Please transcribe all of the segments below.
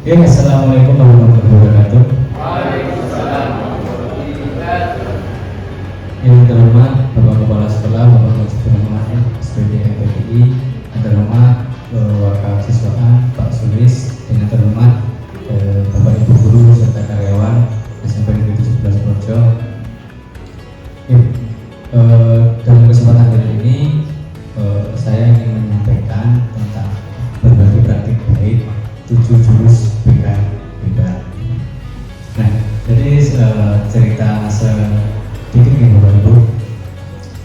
Oke, assalamualaikum warahmatullahi wabarakatuh. Waalaikumsalam warahmatullahi wabarakatuh. Yang terhormat Bapak Kepala Sekolah, Bapak Kepala SPD MPTI, yang terhormat Wakil Siswa A, Pak Sulis, dan yang terhormat Bapak Ibu Guru serta karyawan SMP Negeri 17 Projo. Dalam kesempatan kali ini saya ingin menyampaikan tentang berbagi praktik baik 7 jurus BK hebat. Nah, jadi cerita sedikit nih Bapak Ibu.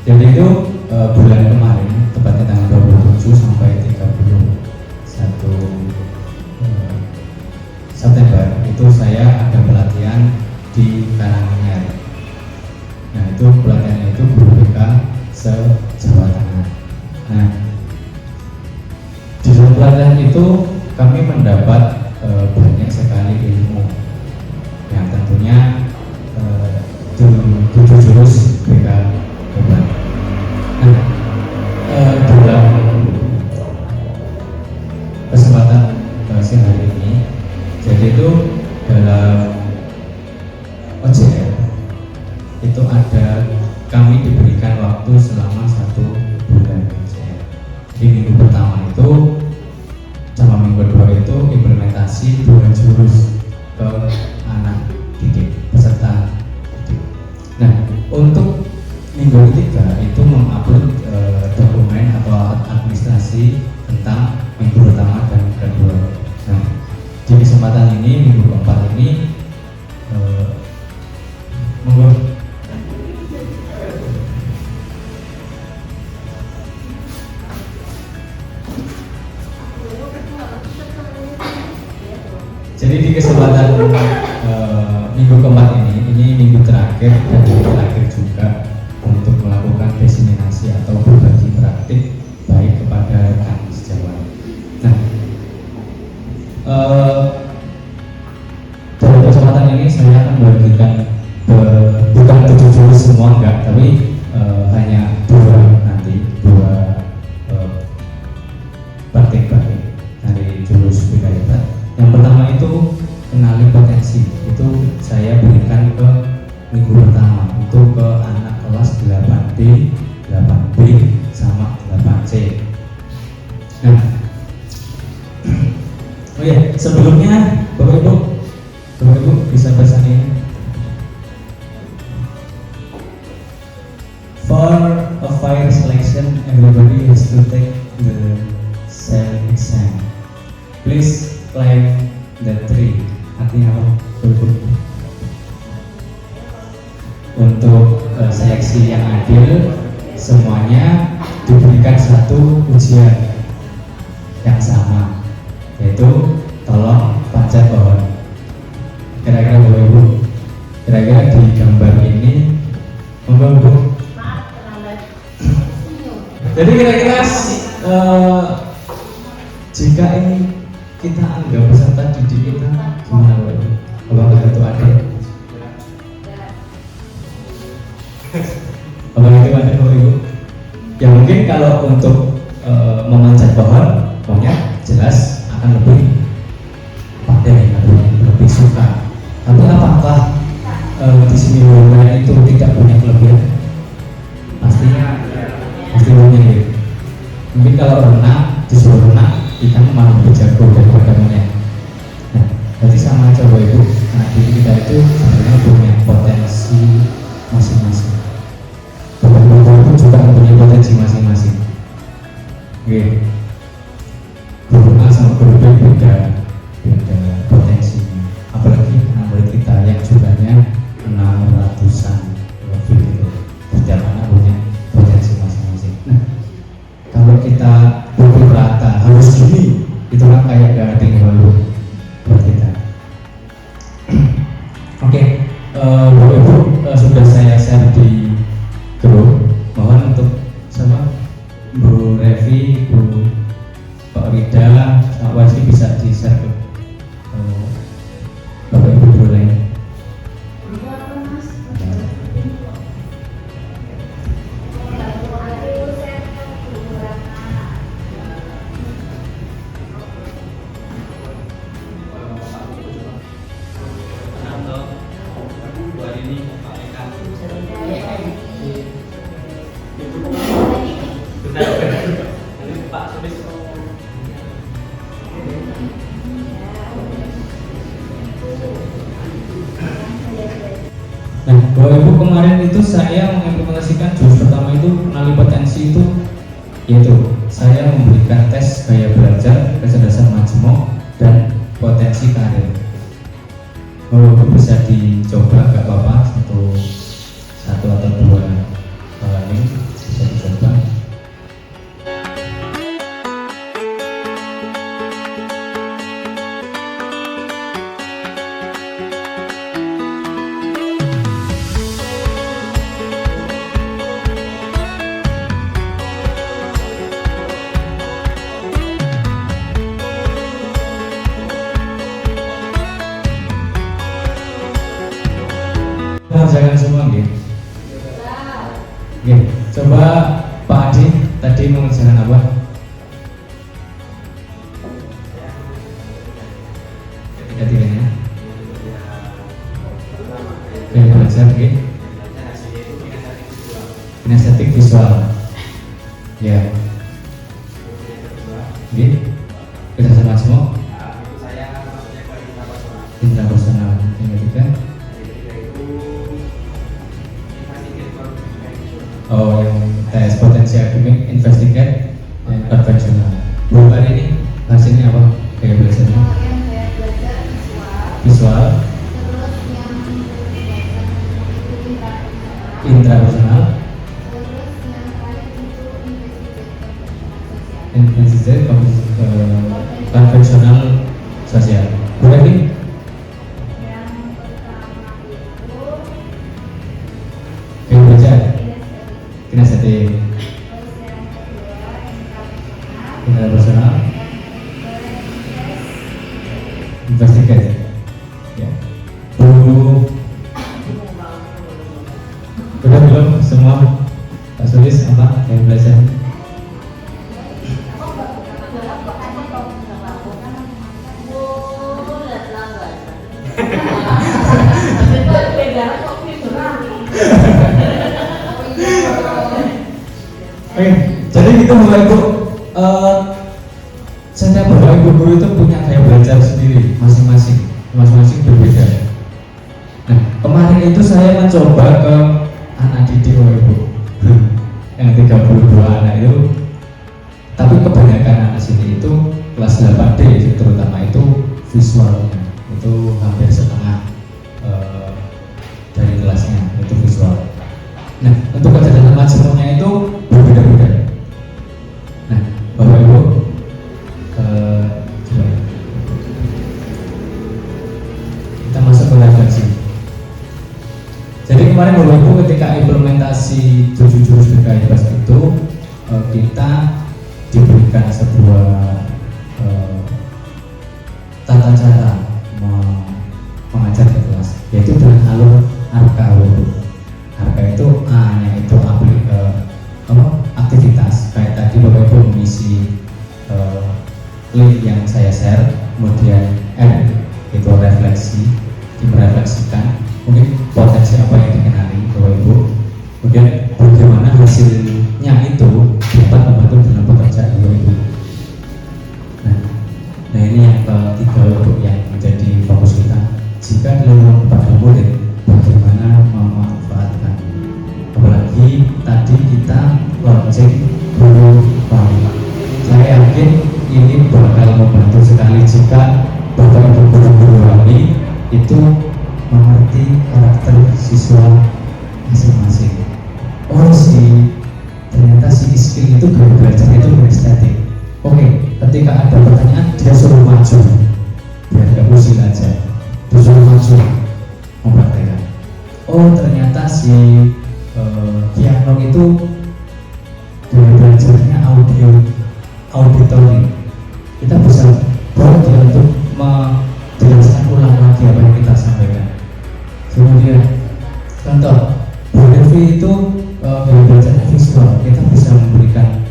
Jadi itu bulan kemarin, tepatnya tanggal 27 sampai 31 September itu saya ada pelatihan di Karanganyar. Nah, itu pelatihannya itu guru BK se-Jawa Tengah. Nah, di dalam pelatihan itu kami mendapat banyak sekali ilmu yang tentunya 7 jurus BK hebat. Nah, dalam kesempatan siang hari ini, jadi itu dalam OJR itu ada, kami diberikan waktu selama 1 bulan OJR. Di minggu pertama itu sama minggu kedua itu implementasi 2 jurus ke anak didik, peserta didik. Nah, untuk minggu ketiga itu mengupload dokumen atau administrasi tentang minggu pertama dan kedua. Nah, di kesempatan ini minggu keempat ini monggo. Jadi di kesempatan minggu keempat ini minggu terakhir dan minggu terakhir juga untuk melakukan diseminasi atau berbagi praktik baik kepada rekan sejawat. Nah, dalam kesempatan ini saya akan membagikan bukan 7 jurus semua enggak, tapi hanya 2 praktik baik dari jurus BK hebat. Yang pertama itu kenali potensi, itu saya berikan ke minggu pertama itu ke anak kelas 8D, 8B sama 8C. Nah, oh ya, sebelumnya Bapak Ibu bisa pesan ini. For a fire selection, everybody has to take the self exam. Please climb the tree. Artinya apa? Untuk seleksi yang adil, semuanya diberikan satu ujian yang sama, yaitu tolong panjat pohon. Kira-kira Bapak Ibu, kira-kira di gambar ini, Bapak. Jadi kira-kira jika ini kita anggap peserta didik kita gimana Bapak Ibu? Apakah itu adil? Apakah itu adil Bapak Ibu? Ya mungkin kalau untuk memanjat pohonnya jelas akan lebih pandai, lebih suka. Tapi apakah di sini orang itu tidak punya kelebihan? Pastinya punya ya. Mungkin kalau renang disuruh renang, kita malah lebih jago daripada monyet. Nah, berarti sama aja Bapak Ibu. Anak didik kita itu sebenarnya punya potensi masing-masing. Bapak Ibu juga mempunyai potensi masing-masing. Oke. Guru A sama guru B beda potensinya. Apalagi anak murid kita yang jumlahnya 600-an lebih gitu. Setiap anak punya potensi masing-masing. Nah, kalau kita pukul rata harus gini, itu kan kayak gak ada yang baru buat kita. Oke, Bapak Ibu sudah saya share di grup. Mohon untuk sama Bu Revi, Bu Pak Rida, Pak Wasi bisa di share ke Bapak Ibu guru lain. toh buat ini Pak Eka. Ini Pak Subis. Nah, Bapak Ibu, kemarin itu saya mengimplementasikan jurus pertama itu kenali potensi itu, yaitu saya memberikan tes gaya belajar, kecerdasan majemuk, dan potensi karir. Bapak Ibu bisa dicoba, gak apa-apa, satu atau dua link bisa dicoba. Jangan semua gitu. Oke, coba Pak Adi tadi mengerjakan apa? Ketiga-tiganya. Oke, belajar oke. Kinestetik visual. Ya. Oke. Kecerdasan majemuk. Intrapersonal. Yang ketiga. Oh, yang tes potensi akademik, investigate, yang konvensional. Bu, hari ini hasilnya apa? Kayak belajarnya? Yang saya belajar Visual, terus yang itu intrapersonal, terus yang terakhir itu investigate, konvensional, sosial. Bu, hari yang pertama itu kayak belajar kinestetik, terus yang kedua intrapersonal, intrapersonal, investigate. Ya. Bu, udah belum semua? Pak Sulis apa kayak belajar? Oke, jadi gitu Bapak Ibu, setiap Bapak Ibu guru itu punya gaya belajar sendiri, masing-masing berbeda. Nah, kemarin itu saya mencoba ke anak didik Bapak Ibu, yang 32 anak itu, tapi kebanyakan anak sini itu kelas 8D, terutama itu visualnya, itu hampir setengah dari kelasnya itu visual. Nah, untuk kecerdasan majemuknya itu berbeda-beda. Nah, Bapak Ibu, coba kita masuk ke refleksi. Jadi kemarin Bapak Ibu ketika implementasi 7 jurus BKIPAS itu kita diberikan sebuah tata cara mengajar di kelas, yaitu dengan alur ARKA. ARKA itu A-nya itu aktivitas, kayak tadi Bapak Ibu mengisi link yang saya share, kemudian R itu refleksi, merefleksikan mungkin potensi apa yang dikenali Bapak Ibu, kemudian bagaimana hasilnya itu dapat membantu dalam pekerjaan Bapak Ibu. Nah ini yang ketiga untuk yang menjadi fokus kita. Jika dilakukan kepada murid, bagaimana memanfaatkan, apalagi tadi kita launching guru baru. Saya yakin ini bakal membantu sekali jika Bapak Ibu guru-guru kami itu mengerti karakter siswa masing-masing. Oh ternyata si skill itu gaya belajarnya itu kinestetik. Oke, ketika ada pertanyaan dia suruh maju, biar gak pusing aja, dia suruh maju mempraktekkan. Oh ternyata si Kiano itu gaya belajarnya auditori. Kita bisa bawa dia untuk menjelaskan ulang lagi apa yang kita sampaikan. Kemudian contoh Bu Devi itu gaya belajarnya visual. Kita bisa memberikan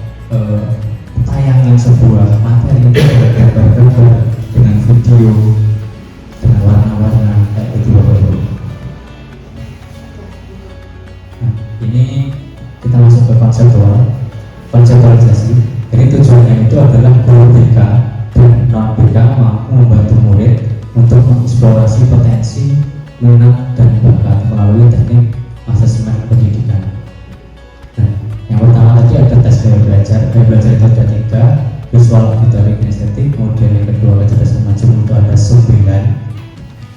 tayangan sebuah materi itu gambar-gambar dengan video, dengan warna-warna kayak gitu Bapak Ibu.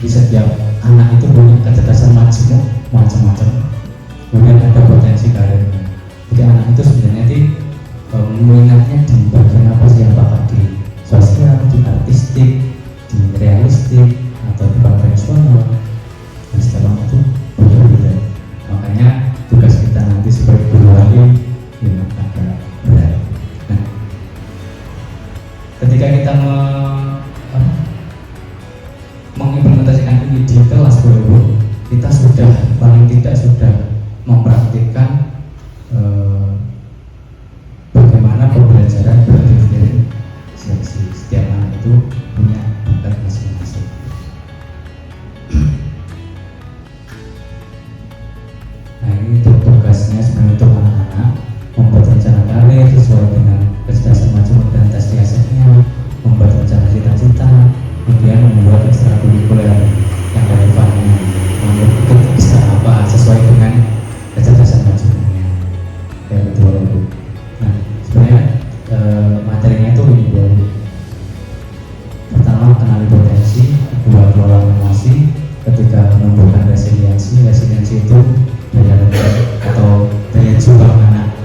Di setiap anak itu punya kecerdasan majemuk macam-macam, kemudian ada potensi karirnya. Jadi anak itu sebenarnya minatnya di bagian apa sih, apakah di sosial, di artistik, di realistik, atau di konvensional, dan setelah itu berbeda. Makanya tugas kita nanti sebagai guru wali ini agak berat. Nah, ketika kita mengimplementasikan ini di kelas guru, kita sudah paling tidak sudah mempraktikkan bagaimana pembelajaran berdiri seleksi. Setiap anak itu punya bakat masing-masing. Nah, ini tugasnya sebenarnya untuk anak-anak membuat rencana karir sesuai dengan kecerdasan majemuk dan tes IASF-nya, membuat rencana cita-cita, kemudian membuat ekstrakurikuler yang relevan, ikut ekstra apa sesuai dengan kecerdasan majemuknya. Kayak gitu Bu. Nah, sebenarnya materinya itu ini Bu. Pertama, kenali potensi, kedua, kelola emosi, ketiga, menumbuhkan resiliensi. Resiliensi itu daya lemah atau daya juang anak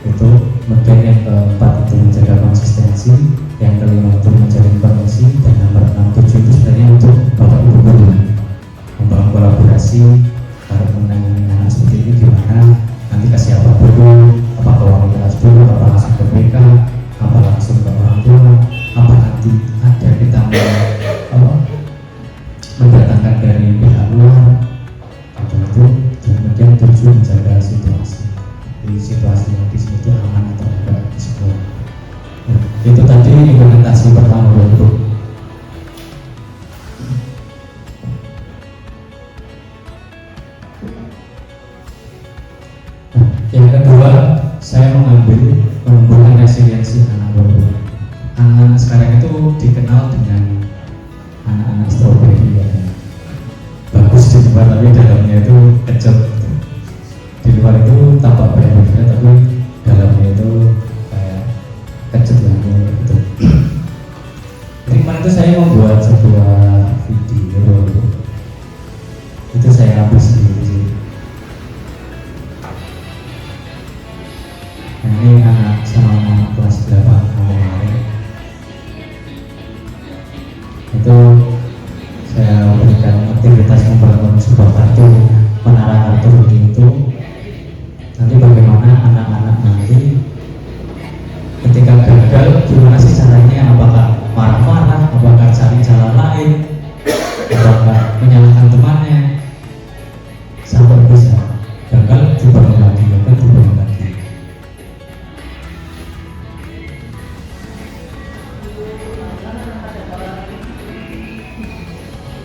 itu. Kemudian yang keempat itu menjaga konsistensi, yang kelima itu menjalin koneksi, dan nomor 6, 7 itu sebenarnya untuk bapak ibu guru membangun kolaborasi. Kalau menangani anak seperti ini gimana, nanti ke siapa dulu, apa ke wali kelas dulu, apa langsung ke BK, apa langsung ke orang tua, apa nanti ada kita mendatangkan dari pihak luar, atau itu. Kemudian 7, menjaga situasi. Di situasi yang di sini itu aman atau enggak di sekolah. Nah, itu tadi implementasi pertama Bu. Nah, yang kedua, saya mengambil menumbuhkan resiliensi anak baru. Anak-anak sekarang itu dikenal dengan anak-anak strawberry ya. Bagus di luar tapi dalamnya itu kecut. Di luar itu tampak baik-baiknya tapi dalamnya itu kayak kecut gitu. Jadi kemarin itu saya membuat sebuah video itu saya ambil sendiri. Nah, ini anak sama anak kelas 8 kemarin itu saya berikan aktivitas membangun sebuah kartu, menara kartu begitu. Nanti bagaimana anak-anak nanti ketika gagal gimana sih caranya, apakah marah-marah, apakah cari jalan lain, apakah menyalahkan temannya, sampai bisa gagal dibangun lagi, gagal dibangun lagi.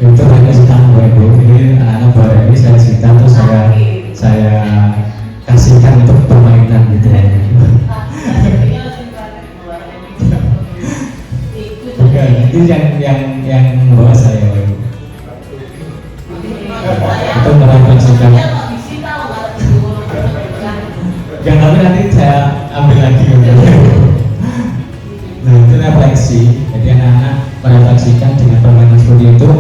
Itu hanya sekarang Bu. Ini anak-anak baru ini saya cerita terus saya kasihkan untuk permainan gitu ya. Bukan, itu yang bawa saya Bu. Itu merefleksikan. Yang tapi nanti saya ambil lagi gitu. Nah, itu refleksi. Jadi anak-anak merefleksikan dengan permainan seperti itu.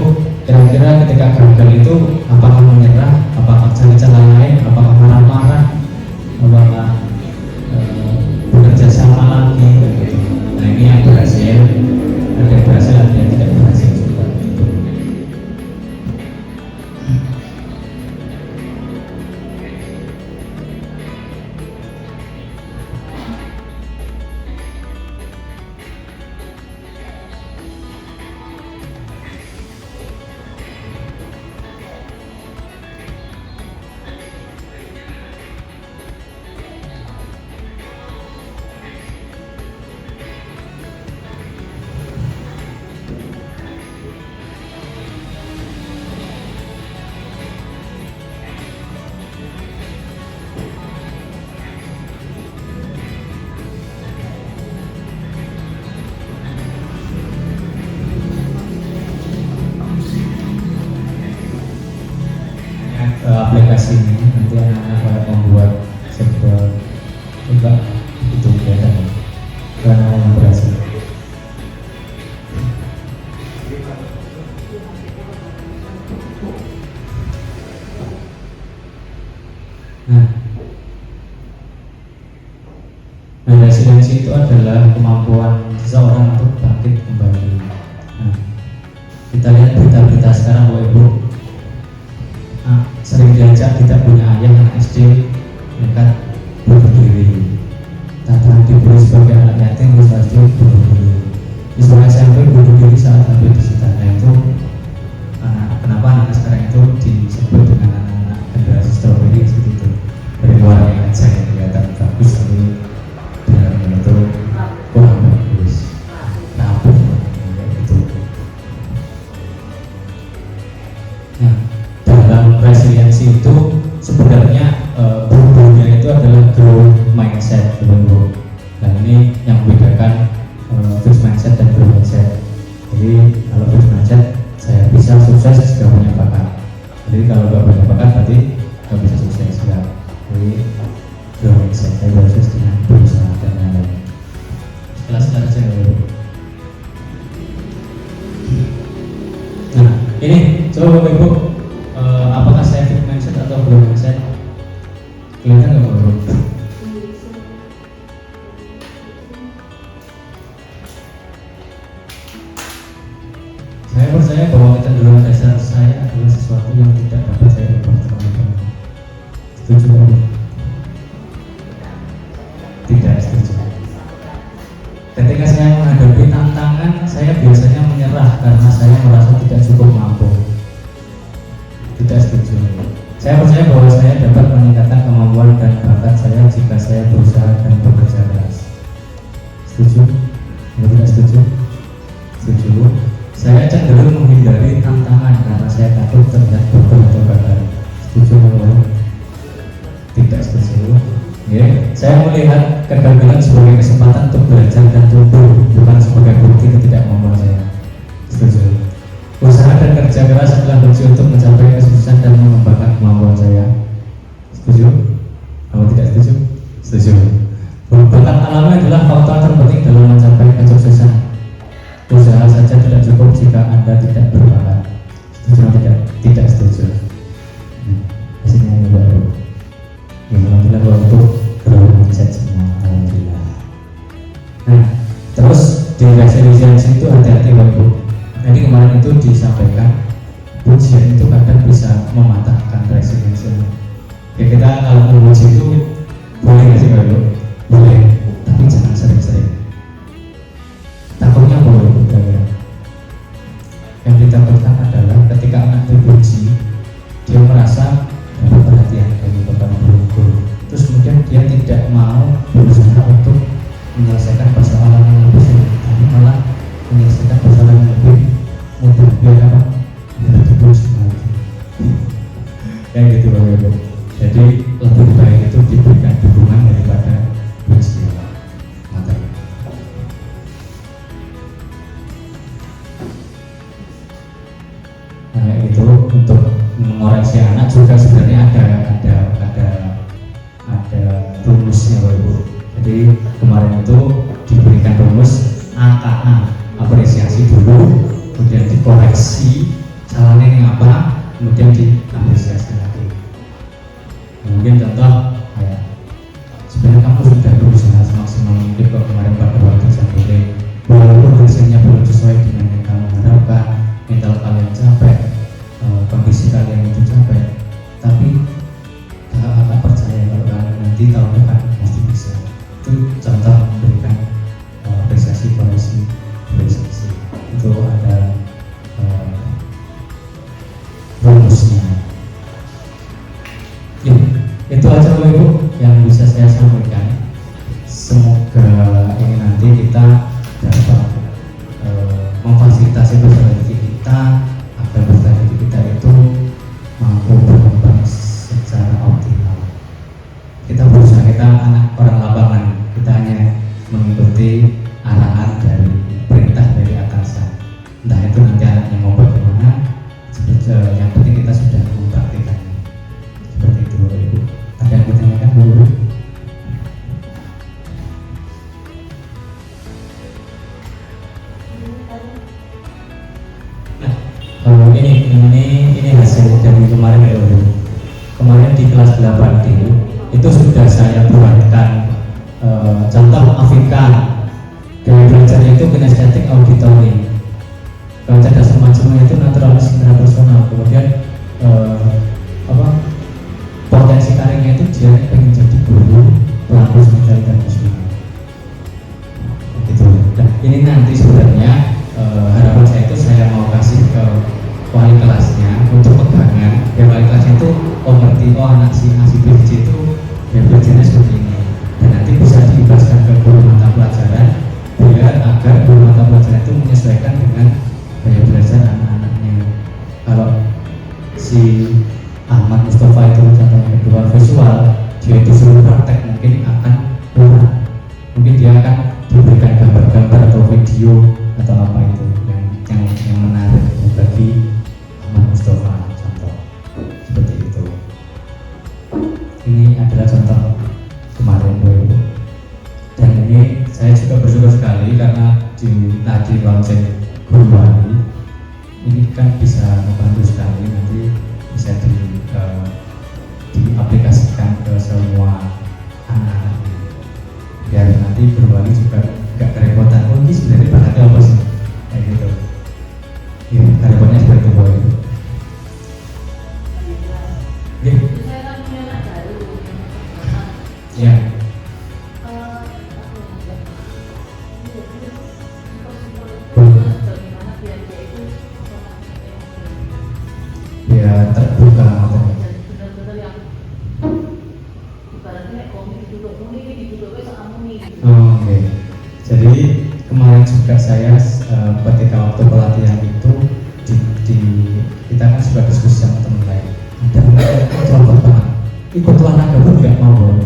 Kira-kira ketika gagal itu apakah menyerah, apakah cari jalan lain, apakah marah-marah, apakah bekerja sama lagi gitu. Nah, ini yang berhasil, ada yang berhasil, ada yang tidak berhasil juga gitu. Aplikasi ini nanti anak-anak membuat sebuah coba itu kelihatan karena yang berhasil. Nah, resiliensi itu adalah kemampuan seseorang untuk bangkit kembali. Nah, kita lihat berita-berita sekarang Bapak Ibu, sering diajak tidak punya ayah anak SD nekat bunuh diri, tanpa diberi sebagai anak yatim terus pasti bunuh diri. Di sekolah SMP bunuh diri saat habis disita. Nah itu kenapa anak sekarang itu disebut dengan anak generasi strawberry seperti itu. Dari luarnya aja yang kelihatan bagus tapi dalamnya itu kurang bagus, rapuh kayak gitu. Nah, dalam resiliensi itu sebenarnya bumbunya itu adalah growth mindset, bumbu. Nah ini yang membedakan fixed mindset dan growth mindset. Jadi kalau fixed mindset saya bisa sukses jika punya bakat. Jadi kalau nggak punya bakat berarti nggak bisa sukses ya. Jadi growth mindset saya proses dengan berusaha dan lain-lain. Kelas aja dulu. Nah ini coba Bapak Ibu, apakah saya fixed mindset atau growth mindset? Kelihatan nggak Bapak Ibu? Saya percaya bahwa kecenderungan dasar saya adalah sesuatu yang tidak dapat saya ubah terlebih. Setuju Bapak? Tidak setuju. Ketika saya menghadapi tantangan, saya biasanya menyerah karena saya merasa tidak cukup mampu. Tidak setuju. Saya percaya bahwa saya dapat meningkatkan kemampuan dan bakat saya jika saya berusaha dan bekerja keras. Setuju? Atau tidak setuju? Setuju. Saya cenderung menghindari tantangan karena saya takut terlihat bodoh atau gagal. Setuju atau tidak setuju? Ya, saya melihat kegagalan sebagai kesempatan untuk belajar dan tumbuh, bukan sebagai bukti ketidakmampuan saya. Setuju. Usaha dan kerja keras adalah kunci untuk mencapai kesuksesan dan mengembangkan kemampuan saya. Setuju? Atau tidak setuju? Setuju. Bakat alami adalah faktor terpenting dalam mencapai kesuksesan. Usaha saja tidak cukup jika Anda tidak berbakat. Setuju atau tidak? Tidak setuju. Hasilnya ini baru. Ya, alhamdulillah bahwa untuk growth mindset semua, alhamdulillah. Nah, terus di resiliensi itu hati-hati Bapak Ibu. Jadi kemarin itu disampaikan pujian itu kadang bisa mematahkan resiliensi. Ya kita kalau memuji itu boleh nggak sih Bapak Ibu? Boleh, tapi jangan sering-sering. Takutnya boleh kira-kira. Yang ditakutkan adalah ketika anak dipuji, dia merasa dapat perhatian dari bapak guru. Terus kemudian dia tidak mau berusaha untuk menyelesaikan persoalan yang lebih sulit, tapi malah menyelesaikan persoalan yang lebih mudah. Biar apa? Biar dipuji lagi. Kayak gitu Bapak Ibu. Jadi lebih baik itu diberikan dukungan daripada pujian. Materi. Nah itu untuk mengoreksi anak juga sebenarnya ada rumusnya Bapak Ibu. Jadi kemarin itu diberikan rumus AKA, apresiasi dulu, kemudian dikoreksi salahnya yang apa, kemudian diapresiasi lagi. Mungkin contoh kayak sebenarnya kamu sudah berusaha semaksimal mungkin kok kemarin pada waktu sampai walaupun hasilnya belum sesuai dengan yang kamu harapkan, mental kalian capek, kondisi kalian itu capek, tapi kakak percaya kalau kalian nanti tahun depan pasti bisa. Itu contoh memberikan apresiasi itu ada rumusnya. Ya, itu aja Bapak Ibu yang bisa saya sampaikan. Semoga ini nanti kita dapat memfasilitasi peserta didik kita agar peserta didik kita itu mampu berkembang secara optimal. Kita berusaha, kita anak orang lapangan, kita hanya mengikuti arahan dari perintah dari atasan. Entah itu nanti anaknya mau bagaimana, yang penting kita sudah mempraktikannya. Seperti itu Bapak Ibu. Ada yang ditanyakan Bu Guru? kemarin di kelas 8D itu sudah saya buatkan contoh Afrika. Gaya belajarnya itu kinestetik auditory, kecerdasan majunya itu naturalis intrapersonal, kemudian potensi karirnya itu dia pengen jadi guru pelaku sosial dan visual gitu. Nah ini nanti sebenarnya harapan saya itu saya mau kasih ke wali kelasnya untuk pegangan, biar wali kelasnya itu ngerti anak si A si B C itu ya belajarnya seperti ini, dan nanti bisa diibaskan ke guru mata pelajaran biar agar guru mata pelajaran itu menyesuaikan dengan gaya belajar anak-anaknya. Kalau si Ahmad Mustafa itu contohnya kedua visual, dia itu suruh praktek mungkin akan kurang, mungkin dia akan diberikan gambar-gambar atau video atau apa itu yang menarik bagi Ahmad Mustafa, contoh seperti itu. Ini adalah contoh kemarin Bu. Dan ini saya juga bersyukur sekali karena tadi launching Guru Wali ini kan bisa membantu sekali, nanti bisa diaplikasikan ke semua anak-anak biar nanti Guru Wali juga gak kerepotan. Oh ini sebenarnya bahannya apa sih? Kayak gitu. Ya, harapannya seperti itu Bu. Ya. Ya. Ya terbuka matanya. Oke. Jadi kemarin juga saya ketika waktu pelatihan itu kita kan sudah diskusi sama teman lain. Dan kelompok banget ikut olahraga pun nggak mau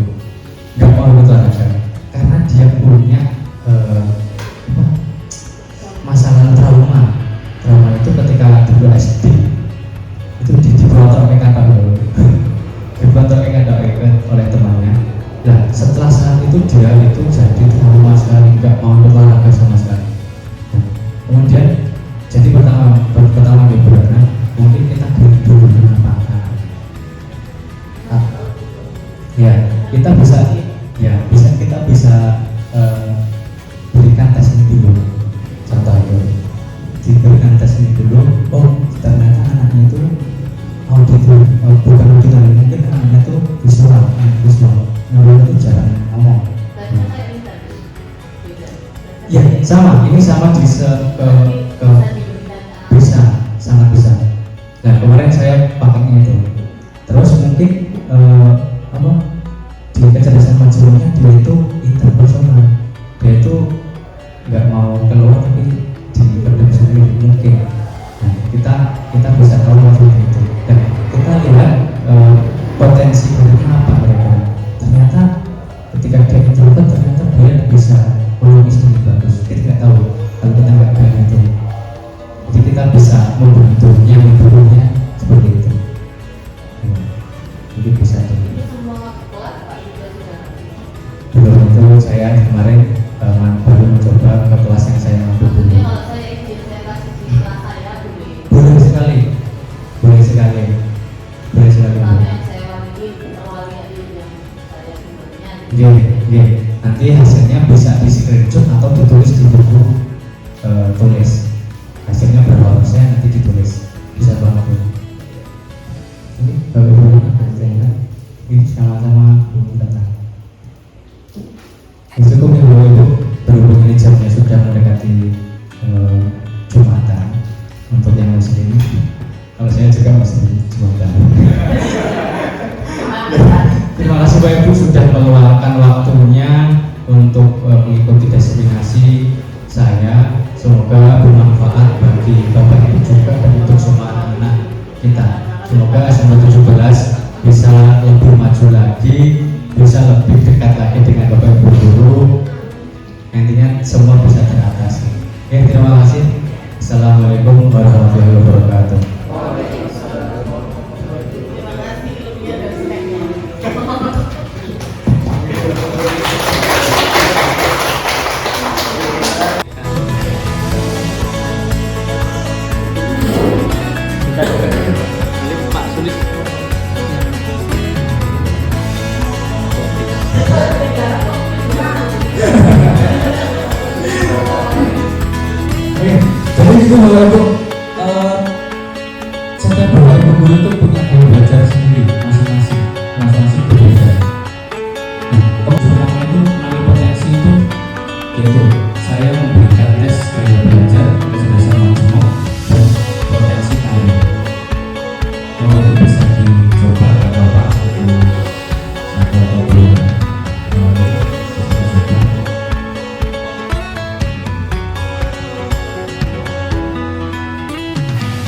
ikut olahraga karena dia punya masalah trauma itu ketika dulu SD itu diberontak oleh temannya. Nah setelah saat itu dia itu jadi trauma sekali, nggak mau olahraga sama sekali. Nah, kemudian jadi pertama gimana mungkin kita beri dulu kenapa ya kita bisa berikan tes ini dulu, contoh itu diberikan tes ini dulu. Oh ternyata anaknya itu bukan auditor, mungkin anaknya itu visual, itu jarang ngomong. Ya sama, ini sama di bisa, sangat bisa. Nah kemarin saya pakainya itu. Terus mungkin di kecerdasan majunya dia itu interpersonal, dia itu nggak mau keluar tapi dipendam sendiri mungkin. Nah kita bisa tahu maksudnya itu, dan kita lihat potensi mereka apa mereka. Ternyata ketika dia introvert ternyata dia bisa melukis dengan bagus. Kita nggak tahu kalau kita nggak bilang itu. Jadi kita bisa membantu yang memburunya seperti itu. Jadi bisa jadi. Belum itu saya kemarin baru mencoba ke kelas yang saya mampu dulu. Boleh sekali. Iya. Nanti hasilnya bisa di screenshot atau ditulis di buku tulis. Hasilnya berapa persen nanti ditulis, bisa banget ya. Ini bagaimana? Ini sama-sama belum datang. Cukup ya Bu Ibu, berhubung ini jamnya sudah mendekati Jumatan. Untuk yang muslim, kalau saya juga muslim Jumatan. Terima kasih Bapak Ibu sudah meluangkan waktunya untuk mengikuti destinasi saya. Semoga bermanfaat bagi Bapak Ibu juga dan untuk semua anak-anak kita. Semoga SMA 17 bisa lebih maju lagi, bisa lebih dekat lagi dengan Bapak Ibu guru. Nantinya semua bisa teratasi. Oke, terima kasih. Assalamualaikum warahmatullahi wabarakatuh. Pak Sulis. itu Bapak Ibu, setiap Bapak Ibu guru itu punya gaya belajar sendiri masing-masing berbeda. Nah, kalau itu melalui potensi itu yaitu